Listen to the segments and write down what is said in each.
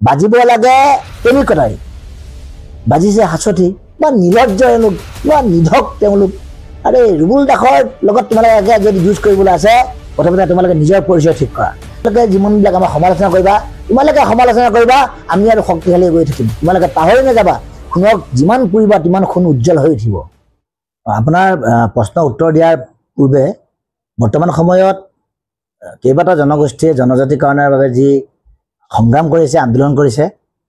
বাজিব লাগে তেনেকটাই বাজিছে হাঁচতি বা নিলজ্জ এওঁলোক বা নিধক তেওঁলোক আৰে ৰুবুল দাসৰ লগত তোমালোকে যদি যুঁজ কৰিবলৈ আছে প্ৰথমতে তোমালোকে নিজৰ পৰিচয় ঠিক কৰা তোমালোকে যিমানবিলাক আমাৰ সমালোচনা কৰিবা তোমালোকে সমালোচনা কৰিবা আমি আৰু শক্তিশালী গৈ থাকিম তোমালোকে পাহৰি নাযাবা খুনক যিমান পুৰিবা তিমান খুন উজ্জ্বল হৈ উঠিব আপোনাৰ প্ৰশ্ন উত্তৰ দিয়াৰ পূৰ্বে বৰ্তমান সময়ত কেইবাটা জনগোষ্ঠীয়ে জনজাতিকৰণৰ বাবে যি সংগ্ৰাম কৰিছে আন্দোলন কৰিছে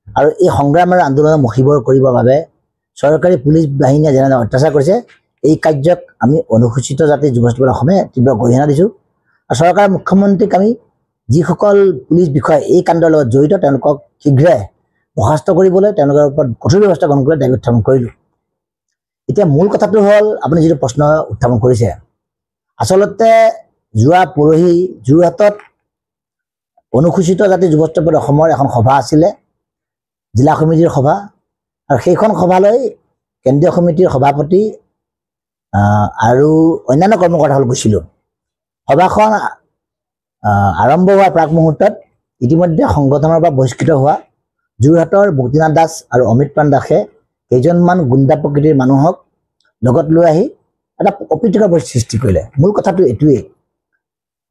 আৰু এই সংগ্ৰাম আৰু আন্দোলনৰ মুখিবৰ কৰিবৰ বাবে চৰকাৰী পুলিচ বাহিনীয়ে যেনে অত্যাচাৰ কৰিছে এই কাৰ্যক আমি অনুসূচিত জাতি যুৱসকলৰ অসমে তীব্ৰ গৰিহণা দিছোঁ আৰু চৰকাৰ মুখ্যমন্ত্ৰীক আমি যিসকল পুলিচ বিষয়া এই কাণ্ডৰ লগত জড়িত তেওঁলোকক শীঘ্ৰে বৰ্খাস্ত কৰিবলৈ তেওঁলোকৰ ওপৰত কঠোৰ ব্যৱস্থা গ্ৰহণ কৰি দাবী উত্থাপন কৰিলোঁ এতিয়া মূল কথাটো হ'ল আপুনি যিটো প্ৰশ্ন উত্থাপন কৰিছে আচলতে যোৱা পৰহি যোৰহাটত অনুসূচিত জাতি যুৱসকলৰ অসমৰ এখন সভা আছিলে জিলা সমিতিৰ সভা আৰু সেইখন সভালৈ কেন্দ্ৰীয় সমিতিৰ সভাপতি আৰু অন্যান্য কৰ্মকৰ্তাসকল গৈছিলোঁ সভাখন আৰম্ভ হোৱাৰ প্ৰাক মুহূৰ্তত ইতিমধ্যে সংগঠনৰ পৰা বহিষ্কৃত হোৱা যোৰহাটৰ মুক্তিনাথ দাস আৰু অমিত প্ৰাণ দাসে কেইজনমান গুণ্ডা প্ৰকৃতিৰ মানুহক লগত লৈ আহি এটা অপ্ৰীতিকৰ পৰিস্থিতি সৃষ্টি কৰিলে মূল কথাটো এইটোৱেই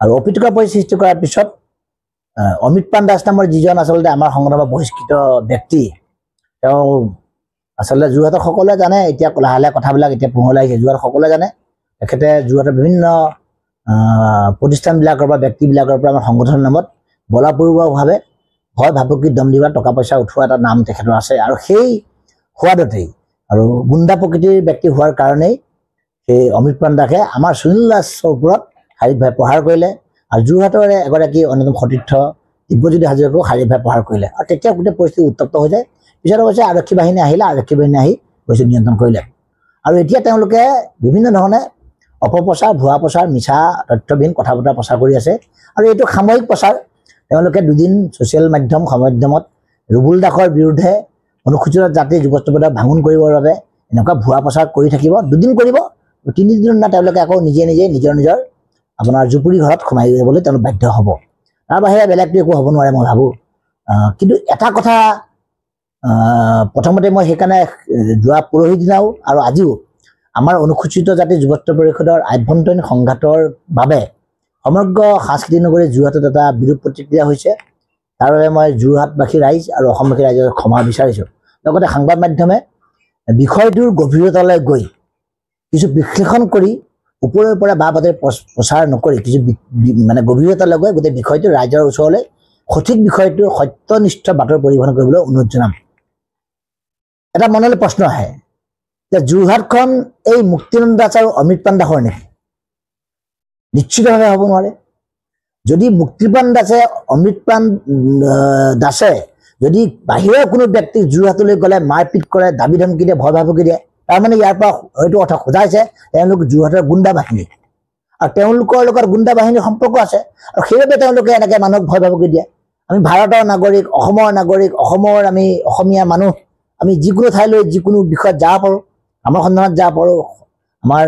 আৰু অপ্ৰীতিকৰ পৰিস্থিতি সৃষ্টি কৰাৰ পিছত অমিত প্ৰাণ দাস নামৰ যিজন আচলতে আমাৰ সংগঠনৰ বহিষ্কৃত ব্যক্তি তেওঁ আচলতে যোৰহাটৰ সকলোৱে জানে এতিয়া লাহে লাহে কথাবিলাক এতিয়া পোহৰলৈ আহিছে যোৰহাটৰ সকলোৱে জানে তেখেতে যোৰহাটৰ বিভিন্ন প্ৰতিষ্ঠানবিলাকৰ পৰা ব্যক্তিবিলাকৰ পৰা আমাৰ সংগঠনৰ নামত বলাপূৰ্বকভাৱে ভয় ভাবুকি দম দিবা টকা পইচা উঠোৱা এটা নাম তেখেতৰ আছে আৰু সেই সোৱাদতেই আৰু গুণ্ডা প্ৰকৃতিৰ ব্যক্তি হোৱাৰ কাৰণেই সেই অমিত প্ৰাণ দাসে আমাৰ সুনীল দাসৰ ওপৰত শাৰীৰিকভাৱে প্ৰহাৰ কৰিলে আৰু যোৰহাটৰে এগৰাকী অন্যতম সতীৰ্থ দিব্যজ্যোতি হাজৰিকাকো শাৰীৰিকভাৱে প্ৰহাৰ কৰিলে আৰু তেতিয়া গোটেই পৰিস্থিতি উত্তপ্ত হৈ যায় পিছত অৱশ্যে আৰক্ষী বাহিনী আহিলে আৰক্ষী বাহিনী আহি পৰিস্থিতি নিয়ন্ত্ৰণ কৰিলে আৰু এতিয়া তেওঁলোকে বিভিন্ন ধৰণে অপপ্ৰচাৰ ভুৱা প্ৰচাৰ মিছা তথ্যবিহীন কথা বতৰা প্ৰচাৰ কৰি আছে আৰু এইটো সাময়িক প্ৰচাৰ তেওঁলোকে দুদিন ছ'চিয়েল মাধ্যম সমাধ্যমত ৰুবুল দাসৰ বিৰুদ্ধে অনুসূচিত জাতি যুৱসকলক ভাঙোন কৰিবৰ বাবে এনেকুৱা ভুৱা প্ৰচাৰ কৰি থাকিব দুদিন কৰিব তিনিদিনৰ দিনা তেওঁলোকে আকৌ নিজে নিজৰ আপোনাৰ জুপুৰি ঘৰত সোমাই যাবলৈ তেওঁলোক বাধ্য হ'ব তাৰ বাহিৰে বেলেগটো একো হ'ব নোৱাৰে মই ভাবোঁ কিন্তু এটা কথা প্ৰথমতে মই সেইকাৰণে যোৱা পৰহি দিনাও আৰু আজিও আমাৰ অনুসূচিত জাতি যুৱত্ব পৰিষদৰ আভ্যন্তৰীণ সংঘাতৰ বাবে সমগ্ৰ সাংস্কৃতিক নগৰী যোৰহাটত এটা বিৰূপ প্ৰতিক্ৰিয়া হৈছে তাৰ বাবে মই যোৰহাটবাসী ৰাইজ আৰু অসমবাসী ৰাইজৰ ক্ষমা বিচাৰিছোঁ লগতে সংবাদ মাধ্যমে বিষয়টোৰ গভীৰতালৈ গৈ কিছু বিশ্লেষণ কৰি ওপৰৰ পৰা বা বাতৰি প্ৰচাৰ নকৰি কিছু মানে গভীৰতালৈ গৈ গোটেই বিষয়টো ৰাইজৰ ওচৰলৈ সঠিক বিষয়টোৰ সত্যনিষ্ঠ বাতৰি পৰিৱেশন কৰিবলৈ অনুৰোধ জনাম এটা মনলৈ প্ৰশ্ন আহে যে যোৰহাটখন এই মুক্তিনাথ দাস আৰু অমিত প্ৰাণ দাসৰ নেকি নিশ্চিতভাৱে হ'ব নোৱাৰে যদি মুক্তিপ্ৰাণ দাসে অমিত প্ৰাণ দাসে যদি বাহিৰৰ কোনো ব্যক্তিক যোৰহাটলৈ গ'লে মাৰপিট কৰে দাবী ধমকি দিয়ে ভয় ভাবুকি দিয়ে তাৰমানে ইয়াৰ পৰা হয়তো অৰ্থ খোজাইছে তেওঁলোক যোৰহাটৰ গুণ্ডা বাহিনী আৰু তেওঁলোকৰ লগত গুণ্ডা বাহিনীৰ সম্পৰ্ক আছে আৰু সেইবাবে তেওঁলোকে এনেকৈ মানুহক ভয় ভাবুকি দিয়ে আমি ভাৰতৰ নাগৰিক অসমৰ আমি অসমীয়া মানুহ আমি যিকোনো ঠাইলৈ যিকোনো বিষয়ত যাব পাৰোঁ আমাৰ সন্ধানত যাব পাৰোঁ আমাৰ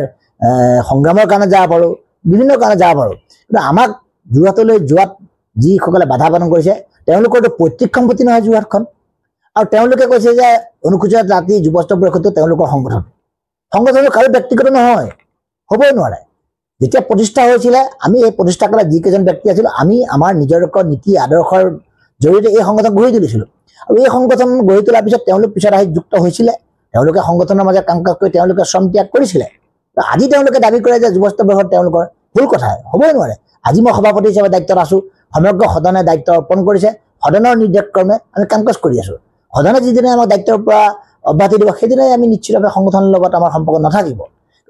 সংগ্ৰামৰ কাৰণে যাব পাৰোঁ বিভিন্ন কাৰণে যাব পাৰোঁ কিন্তু আমাক যোৰহাটলৈ যোৱাত যিসকলে বাধা প্ৰদান কৰিছে তেওঁলোকৰতো পৈতৃক সম্পত্তি নহয় যোৰহাটখন আৰু তেওঁলোকে কৈছে যে অনুসূচিত জাতি যুৱত্ব পৰিষদটো তেওঁলোকৰ সংগঠন কাৰো ব্যক্তিগত নহয় হ'বই নোৱাৰে যেতিয়া প্ৰতিষ্ঠা হৈছিলে আমি এই প্ৰতিষ্ঠাকালত যিকেইজন ব্যক্তি আছিলোঁ আমি আমাৰ নিজৰ নীতি আদৰ্শৰ জৰিয়তে এই সংগঠন গঢ়ি তুলিছিলোঁ আৰু এই সংগঠন গঢ়ি তোলাৰ পিছত তেওঁলোক পিছত আহি যুক্ত হৈছিলে তেওঁলোকে সংগঠনৰ মাজত কাম কাজ কৰি তেওঁলোকে শ্ৰম ত্যাগ কৰিছিলে আজি তেওঁলোকে দাবী কৰে যে যুৱত্ব পৰিষদ তেওঁলোকৰ ভুল কথা হ'বই নোৱাৰে আজি মই সভাপতি হিচাপে দায়িত্বত আছোঁ সমগ্ৰ সদনে দায়িত্ব অৰ্পণ কৰিছে সদনৰ নিৰ্দেশ ক্ৰমে আমি কাম কাজ কৰি আছোঁ সদনে যিদিনে আমাক দায়িত্বৰ পৰা অব্যাহতি দিব সেইদিনাই আমি নিশ্চিতভাৱে সংগঠনৰ লগত আমাৰ সম্পৰ্ক নাথাকিব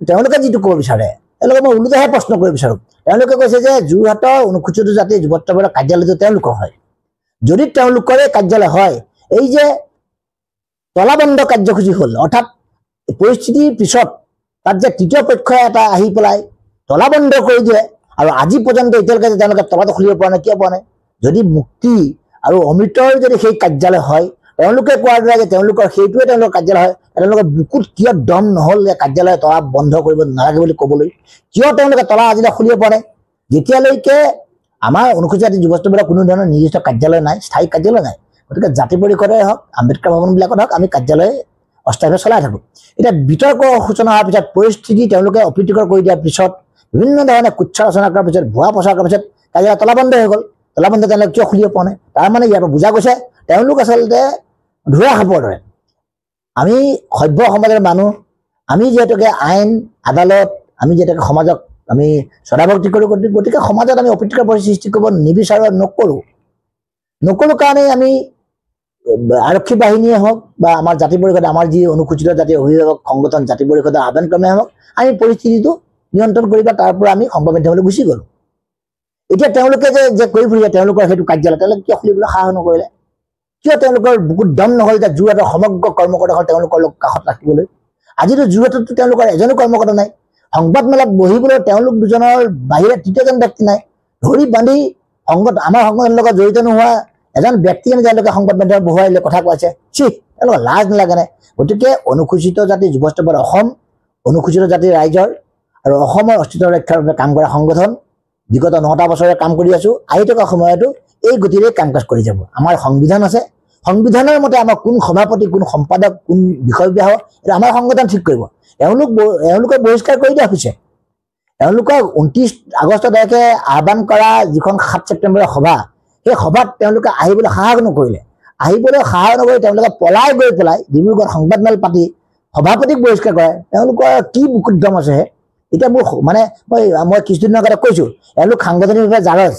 তেওঁলোকে যিটো ক'ব বিচাৰে তেওঁলোকে মই ওলোটাহে প্ৰশ্ন কৰিব বিচাৰোঁ তেওঁলোকে কৈছে যে যোৰহাটৰ অনুসূচিত জাতি যুৱত্ব পৰিষদৰ কাৰ্যালয়টো তেওঁলোকৰ হয় যদি তেওঁলোকৰে কাৰ্যালয় হয় এই যে তলাবন্ধ কাৰ্যসূচী হ'ল অৰ্থাৎ পৰিস্থিতিৰ পিছত তাত যে তৃতীয় পক্ষই এটা আহি পেলাই তলাবন্ধ কৰি দিয়ে আৰু আজি পৰ্যন্ত এতিয়ালৈকে যে তেওঁলোকে তলাটো খুলিব পৰা নাই কিয় পোৱা নাই যদি মুক্তি আৰু অমৃতৰ যদি সেই কাৰ্যালয় হয় তেওঁলোকে কোৱাৰ দৰে যে তেওঁলোকৰ সেইটোৱে তেওঁলোকৰ কাৰ্যালয় হয় তেওঁলোকৰ বুকুত কিয় দম নহ'ল যে কাৰ্যালয় তলা বন্ধ কৰিব নালাগে বুলি ক'বলৈ কিয় তেওঁলোকে তলা আজিলৈ খুলিব পৰা নাই যেতিয়ালৈকে আমাৰ অনুসূচিত জাতি যুৱত্ব পৰিষদৰ কোনো ধৰণৰ নিৰ্দিষ্ট কাৰ্যালয় নাই স্থায়ী কাৰ্যালয় নাই গতিকে জাতি পৰিষদে হওক আম্বেদকাৰ ভৱনবিলাকত হওক আমি কাৰ্যালয় অস্থায়ীভাৱে চলাই থাকোঁ এতিয়া বিতৰ্ক সূচনা হোৱাৰ পিছত পৰিস্থিতি তেওঁলোকে অপ্ৰীতিকৰ কৰি দিয়াৰ পিছত বিভিন্ন ধৰণে কুৎসা ৰচনা কৰাৰ পিছত ভুৱা প্ৰচাৰ কৰাৰ পিছত কাৰ্যালয় তলাবন্ধ হৈ গ'ল তলাবন্ধ তেওঁলোকে কিয় খুলিব পৰা নাই তাৰমানে ইয়াৰ পৰা বুজা গৈছে তেওঁলোক আচলতে ধোঁৰা সাপৰ দৰে আমি সভ্য সমাজৰ মানুহ আমি যিহেতুকে আইন আদালত আমি যিহেতুকে সমাজক আমি শ্ৰদ্ধাভক্তি কৰোঁ গতিকে সমাজত আমি অপ্ৰীতিকৰ পৰিস্থিতি সৃষ্টি কৰিব নিবিচাৰোঁ নকৰোঁ কাৰণেই আমি আৰক্ষী বাহিনীয়ে হওক বা আমাৰ জাতি পৰিষদ আমাৰ যি অনুসূচিত জাতি অভিভাৱক সংগঠন জাতি পৰিষদৰ আহ্বানক্ৰমে হওক আমি পৰিস্থিতিটো নিয়ন্ত্ৰণ কৰি বা তাৰ পৰা আমি সংবাদমাধ্যমলৈ গুচি গ'লোঁ এতিয়া তেওঁলোকে যে কৰি ফুৰিছে তেওঁলোকৰ সেইটো কাৰ্যালয় তেওঁলোকে কিয় খুলিবলৈ সাহস নকৰিলে কিয় তেওঁলোকৰ বুকুত দম নহ'ল যে যোৰহাটৰ সমগ্ৰ কৰ্মকৰ্তাসকল তেওঁলোকৰ কাষত ৰাখিবলৈ আজিতো যোৰহাটতো তেওঁলোকৰ এজনো কৰ্মকৰ্তা নাই সংবাদমেলত বহিবলৈ তেওঁলোক দুজনৰ বাহিৰে তৃতীয়জন ব্যক্তি নাই ধৰি বান্ধি আমাৰ সংগঠনৰ লগত জড়িত নোহোৱা এজন ব্যক্তি তেওঁলোকে সংবাদ মাধ্যমত বহুৱাই কথা কৈছে তেওঁলোকৰ লাজ নালাগে নাই গতিকে অনুসূচিত জাতি যুৱস্থাপন অসম অনুসূচিত জাতিৰ ৰাইজৰ আৰু অসমৰ অস্তিত্ব ৰক্ষাৰ বাবে কাম কৰা সংগঠন বিগত 9টা বছৰে কাম কৰি আছো আহি থকা সময়তো এই গতিৰে কাম কাজ কৰি যাব আমাৰ সংবিধান আছে সংবিধানৰ মতে আমাৰ কোন সভাপতি কোন সম্পাদক কোন বিষয়ববীয়া হ'ব এটা আমাৰ সংগঠন ঠিক কৰিব তেওঁলোকে বহিষ্কাৰ কৰি দিয়া হৈছে তেওঁলোকক 29 আগষ্ট তাৰিখে আহ্বান কৰা যিখন 7 ছেপ্টেম্বৰৰ সভা সেই সভাত তেওঁলোকে আহিবলৈ সাহস নকৰিলে তেওঁলোকে পলাই গৈ পেলাই ডিব্ৰুগড় সংবাদমেল পাতি সভাপতিক বহিষ্কাৰ কৰে তেওঁলোকৰ কি বুকুত দম আছে এতিয়া মোৰ মানে মই কিছুদিনৰ আগতে কৈছোঁ এওঁলোক সাংগঠনিকভাৱে জাৰজ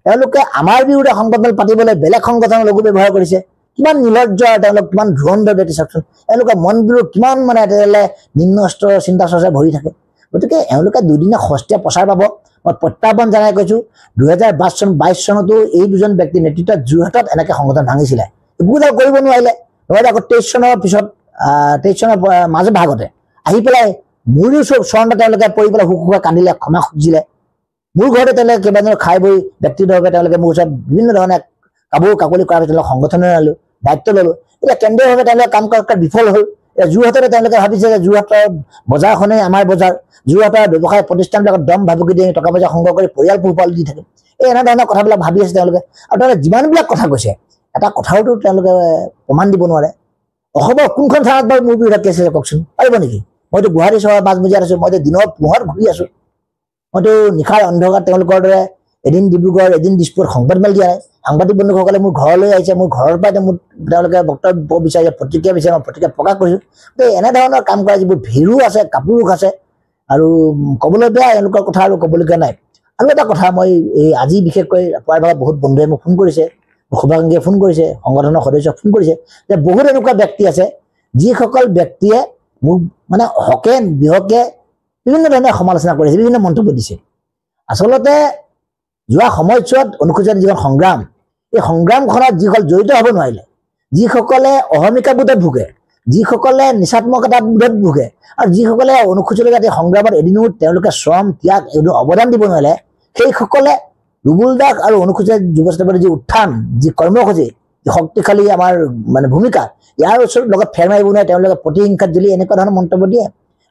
তেওঁলোকে আমাৰ বিৰুদ্ধে সংবাদমেল পাতিবলৈ বেলেগ সংগঠনৰ লোগো ব্যৱহাৰ কৰিছে কিমান নিৰ্লজ্জ তেওঁলোক কিমান ধুৰন্ধৰ ব্যক্তি চাওকচোন এওঁলোকৰ মনবোৰ কিমান মানে তেতিয়াহ'লে নিম্ন স্তৰৰ চিন্তা চৰ্চাই ভৰি থাকে গতিকে এওঁলোকে দুদিনীয়া সস্তীয়া প্ৰচাৰ পাব মই প্ৰত্যাহ্বান জনাই কৈছোঁ 2022 চনতো এই দুজন ব্যক্তিৰ নেতৃত্বত যোৰহাটত এনেকৈ সংগঠন ভাঙিছিলে একোডাল কৰিব নোৱাৰিলে নহ'লে আকৌ 23 চনৰ পিছত 23 চনৰ মাজৰ ভাগতে আহি পেলাই মোৰো চৰণত তেওঁলোকে পৰি পেলাই হুকুৱাই কান্দিলে ক্ষমা খুজিলে মোৰ ঘৰতে তেওঁলোকে কেইবাজনো খাই বৈ ব্যক্তিগতভাৱে তেওঁলোকে মোৰ ওচৰত বিভিন্ন ধৰণে কাকলি কৰাৰ পিছত সংগঠনে ল'লোঁ দায়িত্ব ল'লোঁ এতিয়া কেন্দ্ৰীয়ভাৱে তেওঁলোকে কাম কৰাত বিফল হ'ল যোৰহাটতে তেওঁলোকে ভাবিছে যে যোৰহাটৰ বজাৰখনেই আমাৰ বজাৰ যোৰহাটৰ ব্যৱসায় প্ৰতিষ্ঠানবিলাকত দম ভাবুকি দি টকা পইচা সংগ্ৰহ কৰি পৰিয়াল পোহপাল দি থাকে এই এনেধৰণৰ কথাবিলাক ভাবি আছে তেওঁলোকে আৰু তেওঁলোকে যিমানবিলাক কথা কৈছে এটা কথাওতো তেওঁলোকে প্ৰমাণ দিব নোৱাৰে অসমৰ কোনখন থানাত বাৰু মোৰ বিৰুদ্ধে কেছ আছে কওকচোন পাৰিব নেকি মইতো গুৱাহাটী চহৰ মাজমজিয়াত আছোঁ মইতো দিনৰ পোহৰত ঘূৰি আছোঁ মইতো নিশাৰ অন্ধকাৰ তেওঁলোকৰ দৰে এদিন ডিব্ৰুগড় এদিন দিছপুৰত সংবাদমেল দিয়া নাই সাংবাদিক বন্ধুসকলে মোৰ ঘৰলৈ আহিছে মোৰ ঘৰৰ পৰাই মোক তেওঁলোকে বক্তব্য বিচাৰিছে প্ৰতিক্ৰিয়া বিচাৰে মই প্ৰতিক্ৰিয়া প্ৰকাশ কৰিছোঁ এনেধৰণৰ কাম কৰা যিবোৰ ভীৰু আছে কাপোৰ আছে আৰু ক'বলৈ বেয়া এওঁলোকৰ কথা আৰু ক'বলগীয়া নাই আৰু এটা কথা মই এই আজি বিশেষকৈ পুৱাৰ ভাগত বহুত বন্ধুৱে মোক ফোন কৰিছে শুভাকাংক্ষীয়ে ফোন কৰিছে সংগঠনৰ সদস্যক ফোন কৰিছে যে বহুত এনেকুৱা ব্যক্তি আছে যিসকল ব্যক্তিয়ে মোক মানে হকে বিহকে বিভিন্ন ধৰণে সমালোচনা কৰিছে বিভিন্ন মন্তব্য দিছে আচলতে যোৱা সময়ছোৱাত অনুসূচিত যিখন সংগ্ৰাম এই সংগ্ৰামখনত যিসকল জড়িত হ'ব নোৱাৰিলে যিসকলে অহমিকা বোধত ভোগে যিসকলে নিচাত্মকতা বোধত ভোগে আৰু যিসকলে অনুসূচিত জাতিৰ সংগ্ৰামত এদিনো তেওঁলোকে শ্ৰম ত্যাগ এদিনো অৱদান দিব নোৱাৰিলে সেইসকলে ৰুবুল দাস আৰু অনুসূচিত যুৱস্থাপনৰ যি উত্থান যি কৰ্মসূচী যি শক্তিশালী আমাৰ মানে ভূমিকা ইয়াৰ ওচৰত লগত ফেৰ মাৰিব নোৱাৰে তেওঁলোকে প্ৰতিহিংসাত জ্বলি এনেকুৱা ধৰণৰ মন্তব্য দিয়ে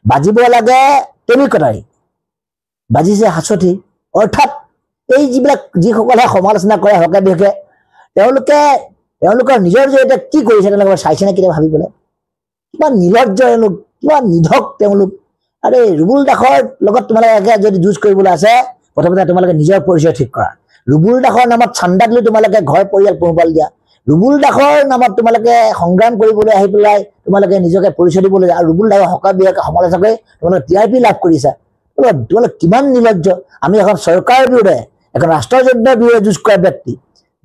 বাজিব লাগে টেমি কটাৰী বাজিছে হাঁচতি অৰ্থাৎ এই যিসকলে সমালোচনা কৰে হকে বিহকে তেওঁলোকৰ নিজৰ জৰিয়তে কি কৰিছে তেওঁলোকে চাইছে নে কেতিয়াবা ভাবি পেলাই কিমান নিৰ্লজ্জ তেওঁলোক কিমান নিধক তেওঁলোক আৰে ৰুবুল দাসৰ লগত তোমালোকে যদি যুঁজ কৰিবলৈ আছে প্ৰথমতে তোমালোকে নিজৰ পৰিচয় ঠিক কৰা ৰুবুল দাসৰ নামত চান্দা দিলে তোমালোকে ঘৰ পৰিয়াল পোহপাল দিয়া ৰুবুল দাসৰ নামত তোমালোকে সংগ্ৰাম কৰিবলৈ আহি পেলাই তোমালোকে নিজকে পৰিচয় দিবলৈ আৰু ৰুবুল দাসৰ হকে বিহকে সমালোচনা কৰি তোমালোকে TRP লাভ কৰিছা তোমালোক কিমান নিৰ্লজ্জ আমি এখন চৰকাৰৰ বিৰুদ্ধে এখন ৰাষ্ট্ৰযুদ্ধৰ বিৰুদ্ধে যুঁজ কৰা ব্যক্তি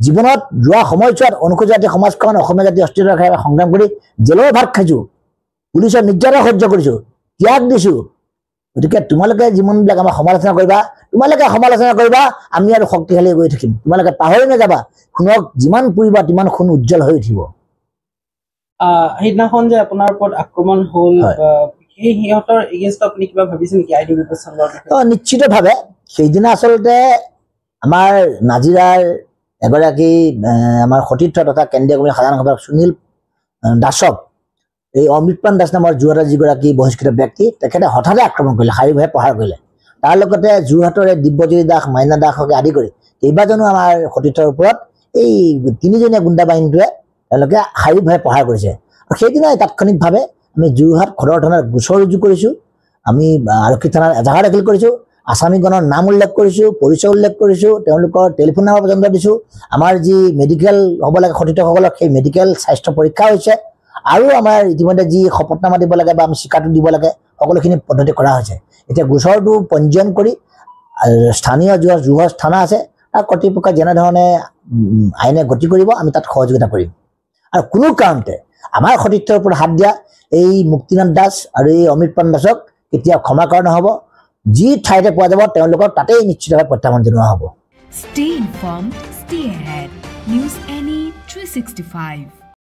জীৱনত যোৱা সময়ছোৱাত অনুসূচিত জাতি সমাজখন অসমীয়া জাতিৰ অস্তিত্ব ৰক্ষাৰ সংগ্ৰাম কৰি জেলৰ ভাত খাইছোঁ পুলিচৰ নিৰ্যাতন সহ্য কৰিছোঁ ত্যাগ দিছোঁ গতিকে তোমালোকে যিমানবিলাক আমাৰ সমালোচনা কৰিবা আমি আৰু শক্তিশালী গৈ থাকিম তোমালোকে পাহৰি নাযাবা খুনক যিমান পুৰিবা তিমান খুন উজ্জ্বল হৈ উঠিব সেইদিনাখন যে আপোনাৰ ওপৰত আক্ৰমণ হ'ল সেই সিহঁতৰ এগেইনষ্ট আপুনি কিবা ভাবিছে নেকি আইডি ব্যৱস্থা লোৱাৰ নিশ্চিতভাৱে সেইদিনা আচলতে আমাৰ নাজিৰাৰ এগৰাকী আমাৰ সতীৰ্থ তথা কেন্দ্ৰীয় কমিটিৰ সাধাৰণ সম্পাদক সুনীল দাসক এই অমৃতপ্ৰাণ দাস নামৰ যোৰহাটৰ যিগৰাকী বহিষ্কৃত ব্যক্তি তেখেতে হঠাতে আক্ৰমণ কৰিলে শাৰীৰিকভাৱে প্ৰহাৰ কৰিলে তাৰ লগতে যোৰহাটৰে দিব্যজ্যোতি দাস মাইনা দাসকে আদি কৰি কেইবাজনো আমাৰ সতীৰ্থৰ ওপৰত এই তিনিজনীয়া গুণ্ডা বাহিনীটোৱে তেওঁলোকে শাৰীৰিকভাৱে প্ৰহাৰ কৰিছে আৰু সেইদিনাই তাৎক্ষণিকভাৱে আমি যোৰহাট সদৰ থানাত গোচৰ ৰুজু কৰিছোঁ আমি আৰক্ষী থানাত এজাহাৰ দাখিল কৰিছোঁ আসামীগণৰ নাম উল্লেখ কৰিছোঁ পৰিচয় উল্লেখ কৰিছোঁ তেওঁলোকৰ টেলিফোন নম্বৰ পৰ্যন্ত দিছোঁ আমাৰ যি মেডিকেল হ'ব লাগে সতীৰ্থসকলক সেই মেডিকেল স্বাস্থ্য পৰীক্ষা হৈছে আৰু আমাৰ ইতিমধ্যে যি শপতনামা দিব লাগে বা আমি স্বীকাৰটো দিব লাগে সকলোখিনি পদ্ধতি কৰা হৈছে এতিয়া গোচৰটো পঞ্জীয়ন কৰি স্থানীয় যোৰহাট থানা আছে তাৰ কৰ্তৃপক্ষই যেনেধৰণে আইনে গতি কৰিব আমি তাত সহযোগিতা কৰিম আৰু কোনো কাৰণতে আমাৰ সতীৰ্থৰ ওপৰত হাত দিয়া এই মুক্তিনাথ দাস আৰু এই অমৃতপ্ৰাণ দাসক কেতিয়াও ক্ষমা কৰা নহ'ব যি ঠাইতে পোৱা যাব তেওঁলোকৰ তাতেই নিশ্চিতভাৱে প্ৰত্যাহ্বান জনোৱা হ'ব Stay informed, stay ahead. News Any 365.